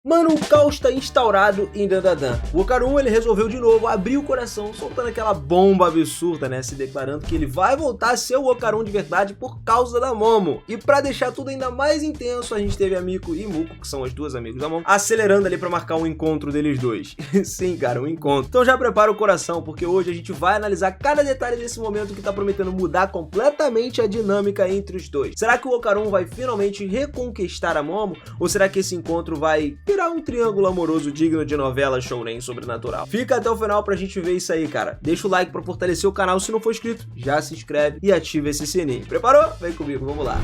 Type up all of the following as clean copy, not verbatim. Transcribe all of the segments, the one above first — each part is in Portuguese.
Mano, o caos tá instaurado em Dandadan. O Okarun, ele resolveu de novo abrir o coração, soltando aquela bomba absurda, né? Se declarando que ele vai voltar a ser o Okarun de verdade por causa da Momo. E pra deixar tudo ainda mais intenso, a gente teve a Miko e Muko, que são as duas amigas da Momo, acelerando ali pra marcar um encontro deles dois. Sim, cara, um encontro. Então já prepara o coração, porque hoje a gente vai analisar cada detalhe desse momento que tá prometendo mudar completamente a dinâmica entre os dois. Será que o Okarun vai finalmente reconquistar a Momo? Ou será que esse encontro vai virar um triângulo amoroso digno de novela shounen sobrenatural? Fica até o final pra gente ver isso aí, cara. Deixa o like pra fortalecer o canal se não for inscrito, já se inscreve e ativa esse sininho. Preparou? Vem comigo, vamos lá.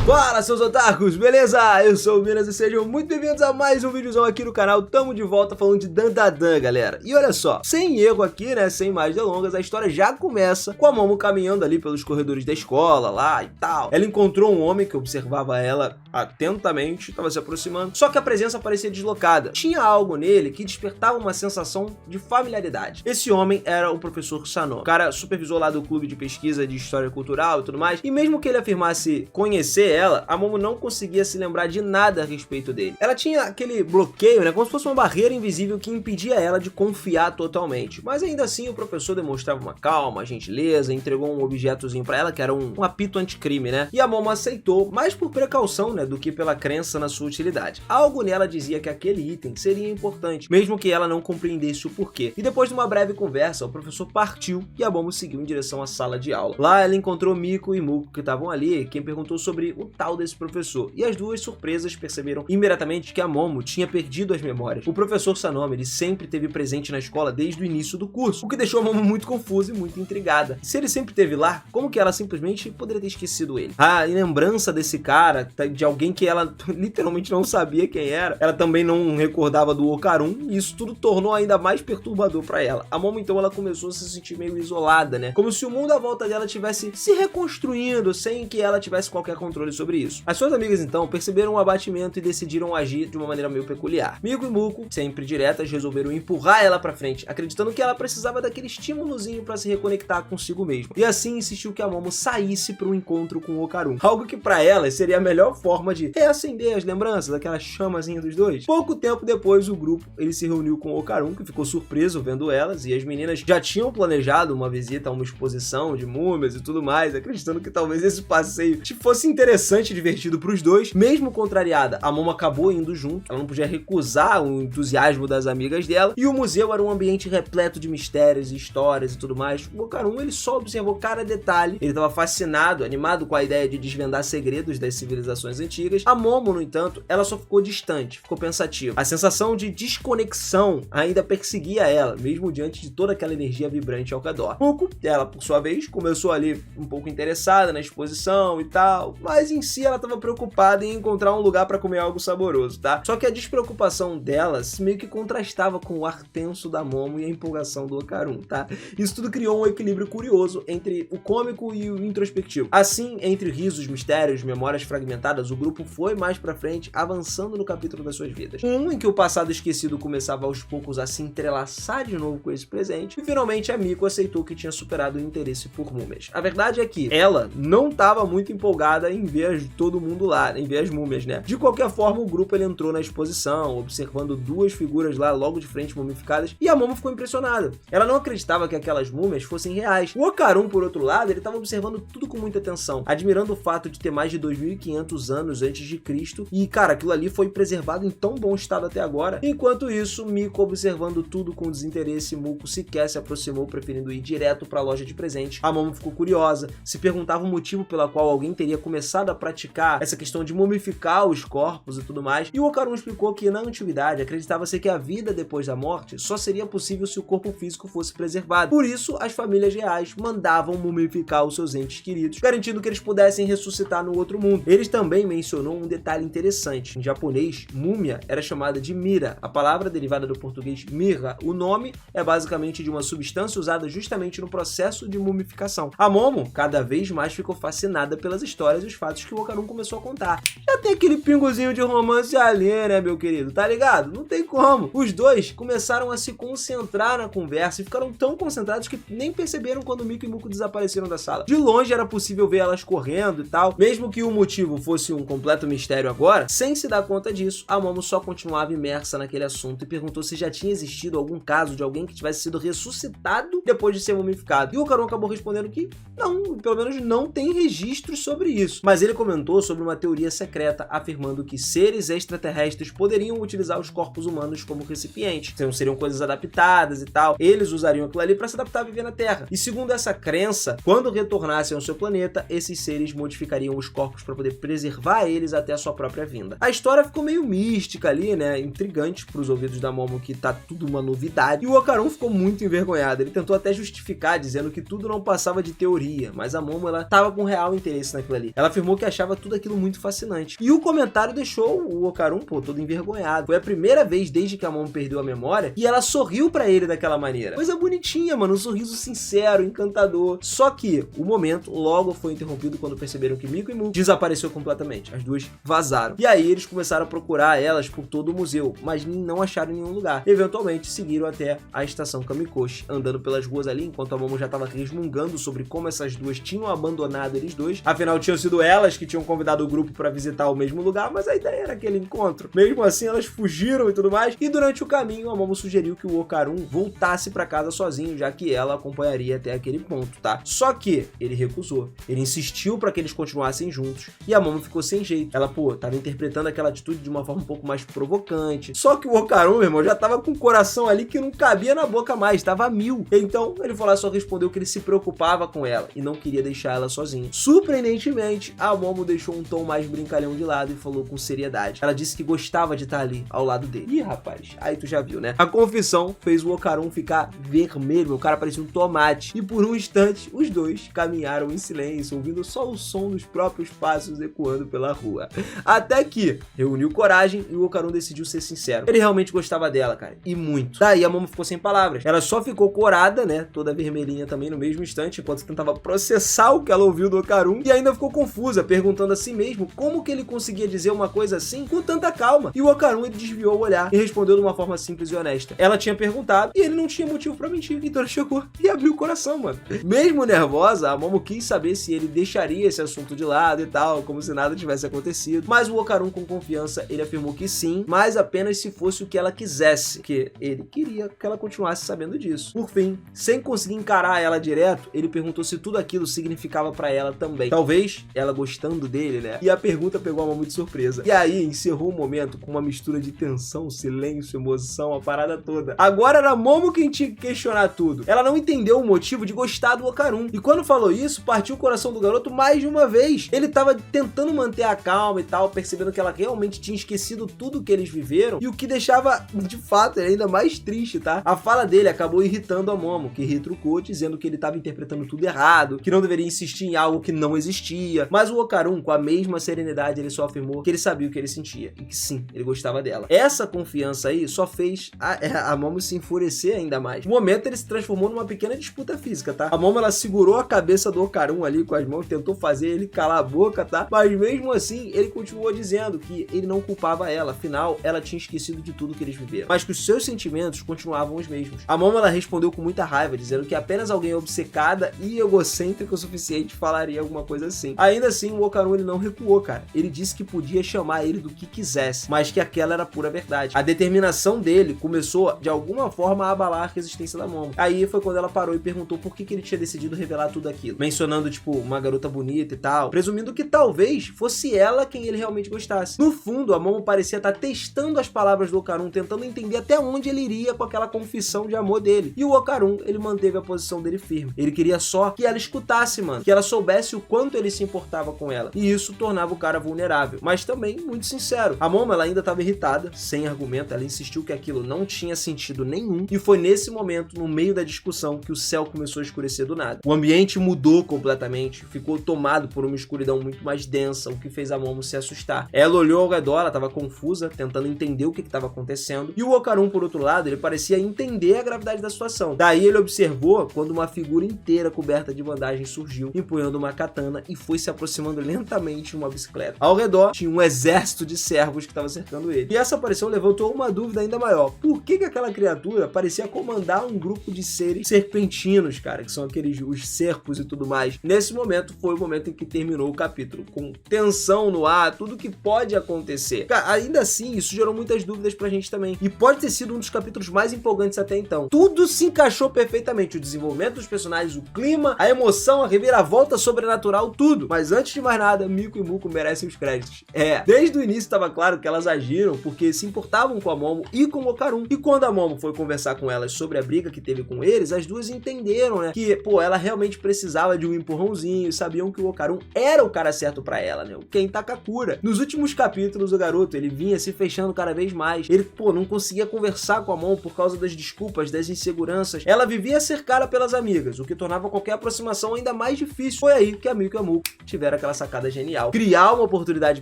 Fala, seus otakus, beleza? Eu sou o Minas e sejam muito bem-vindos a mais um videozão aqui no canal. Tamo de volta falando de Dandadan, galera. E olha só, sem erro aqui, né, sem mais delongas, a história já começa com a Momo caminhando ali pelos corredores da escola lá e tal. Ela encontrou um homem que observava ela atentamente, estava se aproximando, só que a presença parecia deslocada. Tinha algo nele que despertava uma sensação de familiaridade. Esse homem era o professor Sanô, o cara supervisor lá do clube de pesquisa de história cultural e tudo mais, e mesmo que ele afirmasse conhecer ela, a Momo não conseguia se lembrar de nada a respeito dele. Ela tinha aquele bloqueio, né, como se fosse uma barreira invisível que impedia ela de confiar totalmente. Mas ainda assim o professor demonstrava uma calma, gentileza, entregou um objetozinho pra ela que era um apito anticrime, né? E a Momo aceitou, mais por precaução, né, do que pela crença na sua utilidade. Algo nela dizia que aquele item seria importante, mesmo que ela não compreendesse o porquê. E depois de uma breve conversa, o professor partiu e a Momo seguiu em direção à sala de aula. Lá ela encontrou Miko e Muko, que estavam ali, quem perguntou sobre o tal desse professor, e as duas surpresas perceberam imediatamente que a Momo tinha perdido as memórias. O professor Sanome, ele sempre esteve presente na escola desde o início do curso, o que deixou a Momo muito confusa e muito intrigada. Se ele sempre esteve lá, como que ela simplesmente poderia ter esquecido ele? Ah, em lembrança desse cara, de alguém que ela literalmente não sabia quem era, ela também não recordava do Okarun, e isso tudo tornou ainda mais perturbador para ela. A Momo então ela começou a se sentir meio isolada, né? Como se o mundo à volta dela tivesse se reconstruindo sem que ela tivesse qualquer controle sobre isso. As suas amigas então perceberam o abatimento e decidiram agir de uma maneira meio peculiar. Miko e Muko, sempre diretas, resolveram empurrar ela pra frente, acreditando que ela precisava daquele estímulozinho pra se reconectar consigo mesma. E assim insistiu que a Momo saísse para um encontro com o Okarun, algo que pra ela seria a melhor forma de reacender as lembranças, aquela chamazinha dos dois. Pouco tempo depois, o grupo ele se reuniu com o Okarun, que ficou surpreso vendo elas, e as meninas já tinham planejado uma visita a uma exposição de múmias e tudo mais, acreditando que talvez esse passeio fosse interessante e divertido pros dois. Mesmo contrariada, a Momo acabou indo junto, ela não podia recusar o entusiasmo das amigas dela, e o museu era um ambiente repleto de mistérios e histórias e tudo mais. O Okarun, ele só observou cada detalhe, ele estava fascinado, animado com a ideia de desvendar segredos das civilizações antigas. A Momo, no entanto, ela só ficou distante, ficou pensativa. A sensação de desconexão ainda perseguia ela, mesmo diante de toda aquela energia vibrante ao redor. Muko, ela, por sua vez, começou ali um pouco interessada na exposição e tal, mas em si ela estava preocupada em encontrar um lugar para comer algo saboroso, tá? Só que a despreocupação delas meio que contrastava com o ar tenso da Momo e a empolgação do Okarun, tá? Isso tudo criou um equilíbrio curioso entre o cômico e o introspectivo. Assim, entre risos, mistérios, memórias fragmentadas, o grupo foi mais pra frente, avançando no capítulo das suas vidas. Um em que o passado esquecido começava aos poucos a se entrelaçar de novo com esse presente, e finalmente a Miko aceitou que tinha superado o interesse por múmias. A verdade é que ela não estava muito empolgada em ver todo mundo lá, em ver as múmias, né? De qualquer forma, o grupo ele entrou na exposição, observando duas figuras lá logo de frente mumificadas, e a Momo ficou impressionada. Ela não acreditava que aquelas múmias fossem reais. O Okarun, por outro lado, ele estava observando tudo com muita atenção, admirando o fato de ter mais de 2500 anos antes de Cristo, e cara, aquilo ali foi preservado em tão bom estado até agora. Enquanto isso, Miko observando tudo com desinteresse, Muko sequer se aproximou, preferindo ir direto para a loja de presente. A Momo ficou curiosa, se perguntava o motivo pela qual alguém teria começado a praticar essa questão de mumificar os corpos e tudo mais, e o Okarun explicou que na antiguidade acreditava-se que a vida depois da morte só seria possível se o corpo físico fosse preservado. Por isso, as famílias reais mandavam mumificar os seus entes queridos, garantindo que eles pudessem ressuscitar no outro mundo. Eles também mencionou um detalhe interessante. Em japonês, múmia era chamada de mira, a palavra derivada do português mirra. O nome é basicamente de uma substância usada justamente no processo de mumificação. A Momo cada vez mais ficou fascinada pelas histórias e os fatos fatos que o Okarun começou a contar. Já tem aquele pingozinho de romance ali, né, meu querido? Tá ligado? Não tem como. Os dois começaram a se concentrar na conversa e ficaram tão concentrados que nem perceberam quando Miko e Muko desapareceram da sala. De longe era possível ver elas correndo e tal. Mesmo que o motivo fosse um completo mistério agora, sem se dar conta disso, a Momo só continuava imersa naquele assunto e perguntou se já tinha existido algum caso de alguém que tivesse sido ressuscitado depois de ser mumificado. E o Okarun acabou respondendo que não, pelo menos não tem registros sobre isso. Mas ele comentou sobre uma teoria secreta afirmando que seres extraterrestres poderiam utilizar os corpos humanos como recipientes. Então seriam coisas adaptadas e tal. Eles usariam aquilo ali para se adaptar a viver na Terra. E segundo essa crença, quando retornassem ao seu planeta, esses seres modificariam os corpos para poder preservar eles até a sua própria vinda. A história ficou meio mística ali, né? Intrigante para os ouvidos da Momo, que tá tudo uma novidade. E o Okarun ficou muito envergonhado. Ele tentou até justificar, dizendo que tudo não passava de teoria, mas a Momo, ela tava com real interesse naquilo ali. Ela afirmou que achava tudo aquilo muito fascinante. E o comentário deixou o Okarun, pô, todo envergonhado. Foi a primeira vez desde que a Momo perdeu a memória e ela sorriu pra ele daquela maneira. Coisa bonitinha, mano, um sorriso sincero, encantador. Só que o momento logo foi interrompido quando perceberam que Miko e Muko desapareceu completamente. As duas vazaram. E aí eles começaram a procurar elas por todo o museu, mas não acharam em nenhum lugar. Eventualmente seguiram até a estação Kamikoshi, andando pelas ruas ali, enquanto a Momo já estava resmungando sobre como essas duas tinham abandonado eles dois. Afinal, tinham sido elas que tinham convidado o grupo para visitar o mesmo lugar, mas a ideia era aquele encontro. Mesmo assim, elas fugiram e tudo mais, e durante o caminho, a Momo sugeriu que o Okarun voltasse para casa sozinho, já que ela acompanharia até aquele ponto, tá? Só que ele recusou. Ele insistiu para que eles continuassem juntos, e a Momo ficou sem jeito. Ela, pô, tava interpretando aquela atitude de uma forma um pouco mais provocante. Só que o Okarun, meu irmão, já tava com o coração ali que não cabia na boca mais, tava a mil. Então, ele foi lá, só respondeu que ele se preocupava com ela e não queria deixar ela sozinha. Surpreendentemente, a Momo deixou um tom mais brincalhão de lado e falou com seriedade. Ela disse que gostava de estar ali, ao lado dele. Ih, rapaz, aí tu já viu, né? A confissão fez o Okarun ficar vermelho, o cara parecia um tomate. E por um instante, os dois caminharam em silêncio, ouvindo só o som dos próprios passos ecoando pela rua. Até que reuniu coragem e o Okarun decidiu ser sincero. Ele realmente gostava dela, cara, e muito. Daí a Momo ficou sem palavras. Ela só ficou corada, né, toda vermelhinha também no mesmo instante, enquanto tentava processar o que ela ouviu do Okarun, e ainda ficou confusa, perguntando a si mesmo como que ele conseguia dizer uma coisa assim com tanta calma. E o Okarun, ele desviou o olhar e respondeu de uma forma simples e honesta. Ela tinha perguntado e ele não tinha motivo pra mentir. Então ela chegou e abriu o coração, mano. Mesmo nervosa, a Momo quis saber se ele deixaria esse assunto de lado e tal, como se nada tivesse acontecido. Mas o Okarun, com confiança, ele afirmou que sim, mas apenas se fosse o que ela quisesse, que ele queria que ela continuasse sabendo disso. Por fim, sem conseguir encarar ela direto, ele perguntou se tudo aquilo significava pra ela também. Talvez ela gostando dele, né? E a pergunta pegou a Momo de surpresa. E aí encerrou o momento com uma mistura de tensão, silêncio, emoção, a parada toda. Agora era a Momo quem tinha que questionar tudo. Ela não entendeu o motivo de gostar do Okarun. E quando falou isso, partiu o coração do garoto mais de uma vez. Ele tava tentando manter a calma e tal, percebendo que ela realmente tinha esquecido tudo que eles viveram, e o que deixava, de fato, ele ainda mais triste, tá? A fala dele acabou irritando a Momo, que retrucou, dizendo que ele tava interpretando tudo errado, que não deveria insistir em algo que não existia. Mas o Okarun, com a mesma serenidade, ele só afirmou que ele sabia o que ele sentia, e que sim, ele gostava dela. Essa confiança aí só fez a Momo se enfurecer ainda mais. No momento, ele se transformou numa pequena disputa física, tá? A Momo, ela segurou a cabeça do Okarun ali com as mãos, tentou fazer ele calar a boca, tá? Mas mesmo assim, ele continuou dizendo que ele não culpava ela, afinal, ela tinha esquecido de tudo que eles viveram, mas que os seus sentimentos continuavam os mesmos. A Momo, ela respondeu com muita raiva, dizendo que apenas alguém obcecada e egocêntrica o suficiente falaria alguma coisa assim. Ainda assim, o Okarun, ele não recuou, cara. Ele disse que podia chamar ele do que quisesse, mas que aquela era a pura verdade. A determinação dele começou, de alguma forma, a abalar a resistência da Momo. Aí foi quando ela parou e perguntou por que ele tinha decidido revelar tudo aquilo, mencionando, tipo, uma garota bonita e tal, presumindo que talvez fosse ela quem ele realmente gostasse. No fundo, a Momo parecia estar testando as palavras do Okarun, tentando entender até onde ele iria com aquela confissão de amor dele. E o Okarun, ele manteve a posição dele firme. Ele queria só que ela escutasse, mano, que ela soubesse o quanto ele se importava com ela. E isso tornava o cara vulnerável, mas também muito sincero. A Momo, ela ainda estava irritada, sem argumento, ela insistiu que aquilo não tinha sentido nenhum, e foi nesse momento, no meio da discussão, que o céu começou a escurecer do nada. O ambiente mudou completamente, ficou tomado por uma escuridão muito mais densa, o que fez a Momo se assustar. Ela olhou ao redor, ela estava confusa, tentando entender o que estava acontecendo, e o Okarun, por outro lado, ele parecia entender a gravidade da situação. Daí ele observou quando uma figura inteira coberta de bandagem surgiu, empunhando uma katana, e foi se aproximando aproximando lentamente uma bicicleta. Ao redor tinha um exército de servos que estava cercando ele. E essa aparição levantou uma dúvida ainda maior. Por que aquela criatura parecia comandar um grupo de seres serpentinos, cara, que são aqueles os serpos e tudo mais? Nesse momento foi o momento em que terminou o capítulo, com tensão no ar, tudo que pode acontecer. Cara, ainda assim, isso gerou muitas dúvidas pra gente também. E pode ter sido um dos capítulos mais empolgantes até então. Tudo se encaixou perfeitamente, o desenvolvimento dos personagens, o clima, a emoção, a reviravolta sobrenatural, tudo. Mas antes de mais nada, Miko e Muko merecem os créditos. Desde o início estava claro que elas agiram porque se importavam com a Momo e com o Okarun. E quando a Momo foi conversar com elas sobre a briga que teve com eles, as duas entenderam, né, que, pô, ela realmente precisava de um empurrãozinho e sabiam que o Okarun era o cara certo pra ela, né, o Ken Takakura. Nos últimos capítulos, o garoto, ele vinha se fechando cada vez mais. Ele, pô, não conseguia conversar com a Momo por causa das desculpas, das inseguranças. Ela vivia cercada pelas amigas, o que tornava qualquer aproximação ainda mais difícil. Foi aí que a Miko e a Muko tiveram aquela sacada genial. Criar uma oportunidade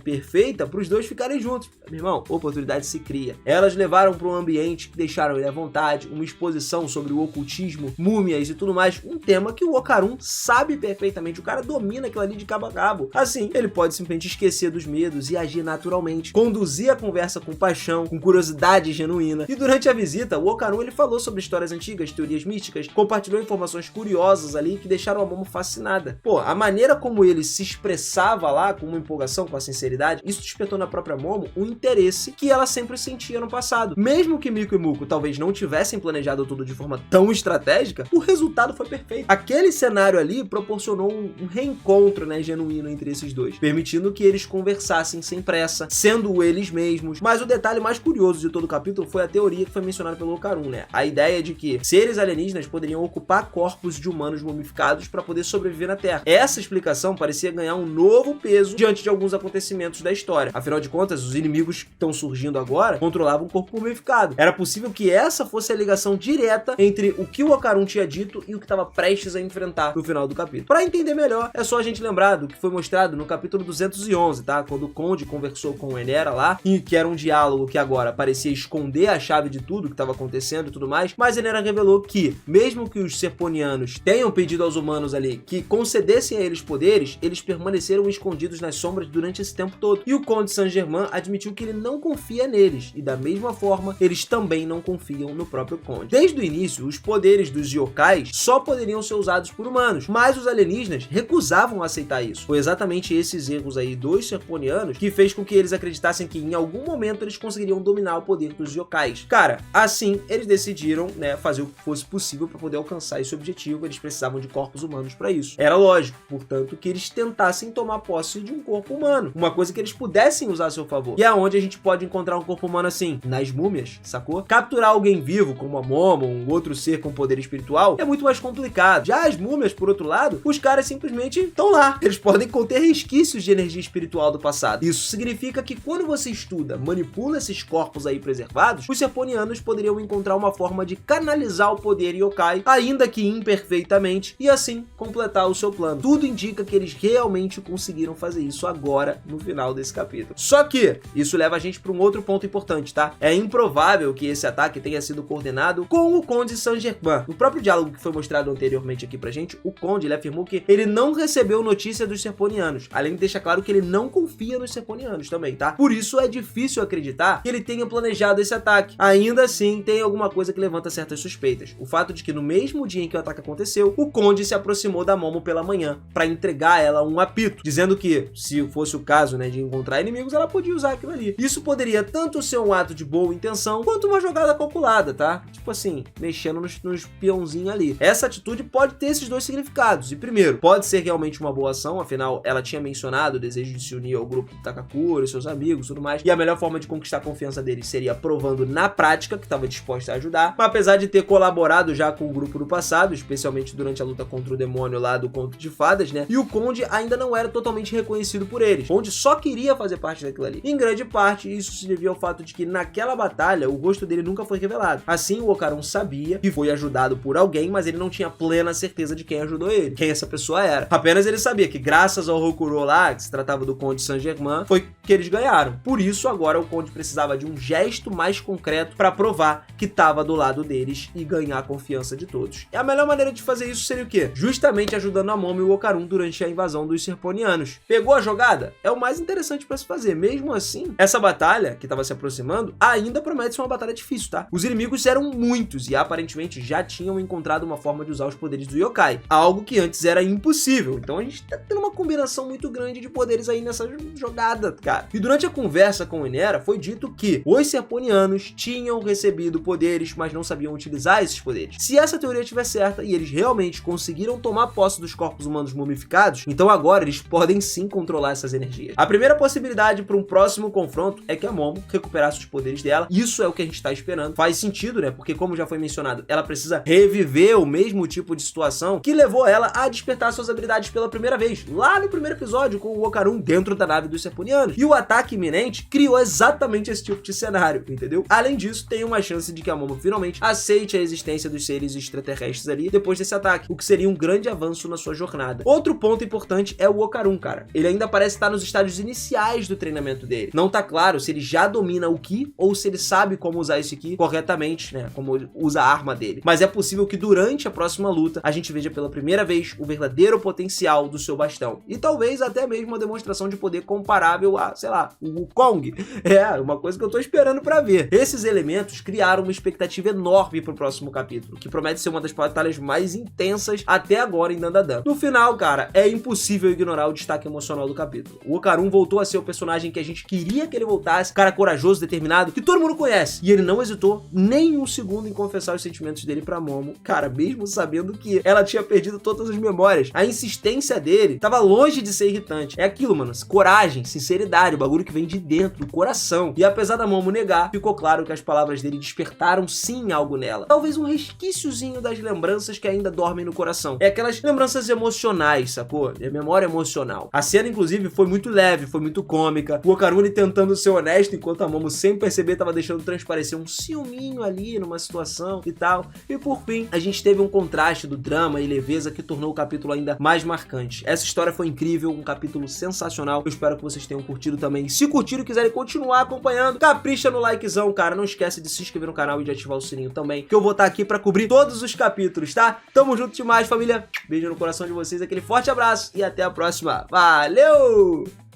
perfeita para os dois ficarem juntos. Meu irmão, oportunidade se cria. Elas levaram para um ambiente que deixaram ele à vontade, uma exposição sobre o ocultismo, múmias e tudo mais, um tema que o Okarun sabe perfeitamente. O cara domina aquilo ali de cabo a cabo. Assim, ele pode simplesmente esquecer dos medos e agir naturalmente, conduzir a conversa com paixão, com curiosidade genuína. E durante a visita, o Okarun, ele falou sobre histórias antigas, teorias místicas, compartilhou informações curiosas ali que deixaram a Momo fascinada. Pô, a maneira como ele se expressava lá, com uma empolgação, com a sinceridade, isso despertou na própria Momo um interesse que ela sempre sentia no passado. Mesmo que Miko e Muko talvez não tivessem planejado tudo de forma tão estratégica, o resultado foi perfeito. Aquele cenário ali proporcionou um reencontro, né, genuíno entre esses dois, permitindo que eles conversassem sem pressa, sendo eles mesmos. Mas o detalhe mais curioso de todo o capítulo foi a teoria que foi mencionada pelo Okarun, né? A ideia de que seres alienígenas poderiam ocupar corpos de humanos mumificados para poder sobreviver na Terra. Essa explicação parecia ganhar um novo peso diante de alguns acontecimentos da história. Afinal de contas, os inimigos que estão surgindo agora controlavam o corpo mumificado. Era possível que essa fosse a ligação direta entre o que o Okarun tinha dito e o que estava prestes a enfrentar no final do capítulo. Para entender melhor, é só a gente lembrar do que foi mostrado no capítulo 211, tá? Quando o Conde conversou com o Enera lá, e que era um diálogo que agora parecia esconder a chave de tudo que estava acontecendo e tudo mais, mas Enera revelou que, mesmo que os serponianos tenham pedido aos humanos ali que concedessem a eles poderes, eles permaneceram escondidos nas sombras durante esse tempo todo. E o Conde Saint-Germain admitiu que ele não confia neles, e da mesma forma, eles também não confiam no próprio Conde. Desde o início, os poderes dos yokais só poderiam ser usados por humanos, mas os alienígenas recusavam aceitar isso. Foi exatamente esses erros aí dos serponianos que fez com que eles acreditassem que em algum momento eles conseguiriam dominar o poder dos yokais. Cara, assim, eles decidiram, né, fazer o que fosse possível para poder alcançar esse objetivo. Eles precisavam de corpos humanos para isso. Era lógico, portanto, que eles tentassem tomar posse de um corpo humano, uma coisa que eles pudessem usar a seu favor. E aonde a gente pode encontrar um corpo humano assim? Nas múmias, sacou? Capturar alguém vivo, como a Momo, um outro ser com poder espiritual, é muito mais complicado. Já as múmias, por outro lado, os caras simplesmente estão lá. Eles podem conter resquícios de energia espiritual do passado. Isso significa que quando você estuda, manipula esses corpos aí preservados, os serponianos poderiam encontrar uma forma de canalizar o poder yokai, ainda que imperfeitamente, e assim completar o seu plano. Tudo indica que eles realmente conseguiram fazer isso agora, no final desse capítulo. Só que isso leva a gente para um outro ponto importante, tá? É improvável que esse ataque tenha sido coordenado com o Conde Saint-Germain. No próprio diálogo que foi mostrado anteriormente aqui pra gente, o Conde, ele afirmou que ele não recebeu notícia dos serponianos, além de deixar claro que ele não confia nos serponianos também, tá? Por isso é difícil acreditar que ele tenha planejado esse ataque. Ainda assim, tem alguma coisa que levanta certas suspeitas. O fato de que no mesmo dia em que o ataque aconteceu, o Conde se aproximou da Momo pela manhã para entregar a ela um apito, dizendo que, se fosse o caso, né, de encontrar inimigos, ela podia usar aquilo ali. Isso poderia tanto ser um ato de boa intenção, quanto uma jogada calculada, tá? Tipo assim, mexendo nos peãozinhos ali. Essa atitude pode ter esses dois significados. E primeiro, pode ser realmente uma boa ação, afinal, ela tinha mencionado o desejo de se unir ao grupo do Takakura, seus amigos e tudo mais, e a melhor forma de conquistar a confiança deles seria provando na prática que estava disposta a ajudar. Mas apesar de ter colaborado já com o grupo do passado, especialmente durante a luta contra o demônio lá do Conto de Fadas, né? E o Conde ainda não era totalmente reconhecido por eles. O Conde só queria fazer parte daquilo ali. Em grande parte, isso se devia ao fato de que naquela batalha, o rosto dele nunca foi revelado. Assim, o Okarun sabia que foi ajudado por alguém, mas ele não tinha plena certeza de quem ajudou ele, quem essa pessoa era. Apenas ele sabia que graças ao Rokuro lá, que se tratava do Conde Saint-Germain, foi que eles ganharam. Por isso, agora o Conde precisava de um gesto mais concreto para provar que estava do lado deles e ganhar a confiança de todos. E a melhor maneira de fazer isso seria o quê? Justamente ajudando a Momo e o Okarun durante a invasão dos serponianos. Pegou a jogada? É o mais interessante pra se fazer. Mesmo assim, essa batalha que tava se aproximando ainda promete ser uma batalha difícil, tá? Os inimigos eram muitos e aparentemente já tinham encontrado uma forma de usar os poderes do yokai, algo que antes era impossível. Então a gente tá tendo uma combinação muito grande de poderes aí nessa jogada, cara. E durante a conversa com o Inera, foi dito que os serponianos tinham recebido poderes, mas não sabiam utilizar esses poderes. Se essa teoria estiver certa e eles realmente conseguiram tomar posse dos corpos humanos mumificados, então agora eles podem sim controlar essas energias. A primeira possibilidade para um próximo confronto é que a Momo recuperasse os poderes dela. Isso é o que a gente tá esperando. Faz sentido, né? Porque como já foi mencionado, ela precisa reviver o mesmo tipo de situação que levou ela a despertar suas habilidades pela primeira vez, lá no primeiro episódio com o Okarun dentro da nave dos serponianos. E o ataque iminente criou exatamente esse tipo de cenário, entendeu? Além disso, tem uma chance de que a Momo finalmente aceite a existência dos seres extraterrestres ali depois desse ataque, o que seria um grande avanço na sua jornada. Outro ponto importante é o Okarun, cara. Ele ainda parece estar nos estágios iniciais do treinamento dele. Não tá claro se ele já domina o Ki ou se ele sabe como usar esse Ki corretamente, né? Como usa a arma dele. Mas é possível que durante a próxima luta a gente veja pela primeira vez o verdadeiro potencial do seu bastão. E talvez até mesmo uma demonstração de poder comparável a, sei lá, o Kong. É, uma coisa que eu tô esperando pra ver. Esses elementos criaram uma expectativa enorme pro próximo capítulo, que promete ser uma das batalhas mais intensas até agora em Dandadan. No final, cara, é impossível ignorar o destaque emocional do capítulo. O Okarun voltou a ser o personagem que a gente queria que ele voltasse, cara corajoso, determinado, que todo mundo conhece. E ele não hesitou nem um segundo em confessar os sentimentos dele pra Momo, cara, mesmo sabendo que ela tinha perdido todas as memórias. A insistência dele tava longe de ser irritante. É aquilo, mano, coragem, sinceridade, o bagulho que vem de dentro, do coração. E apesar da Momo negar, ficou claro que as palavras dele despertaram sim algo nela. Talvez um resquíciozinho das lembranças que ainda dormem no coração. É aquelas lembranças emocionais, sacou? É memória emocional. A cena, inclusive, foi muito leve, foi muito cômica. O Okarun tentando ser honesto, enquanto a Momo, sem perceber, tava deixando transparecer um ciúminho ali numa situação e tal. E por fim, a gente teve um contraste do drama e leveza que tornou o capítulo ainda mais marcante. Essa história foi incrível, um capítulo sensacional. Eu espero que vocês tenham curtido também. Se curtiram e quiserem continuar acompanhando, capricha no likezão, cara. Não esquece de se inscrever no canal e de ativar o sininho também, que eu vou estar aqui pra cobrir todos os capítulos, tá? Tamo junto demais, família. Beijo no coração de vocês, aquele forte abraço e até a próxima. Valeu!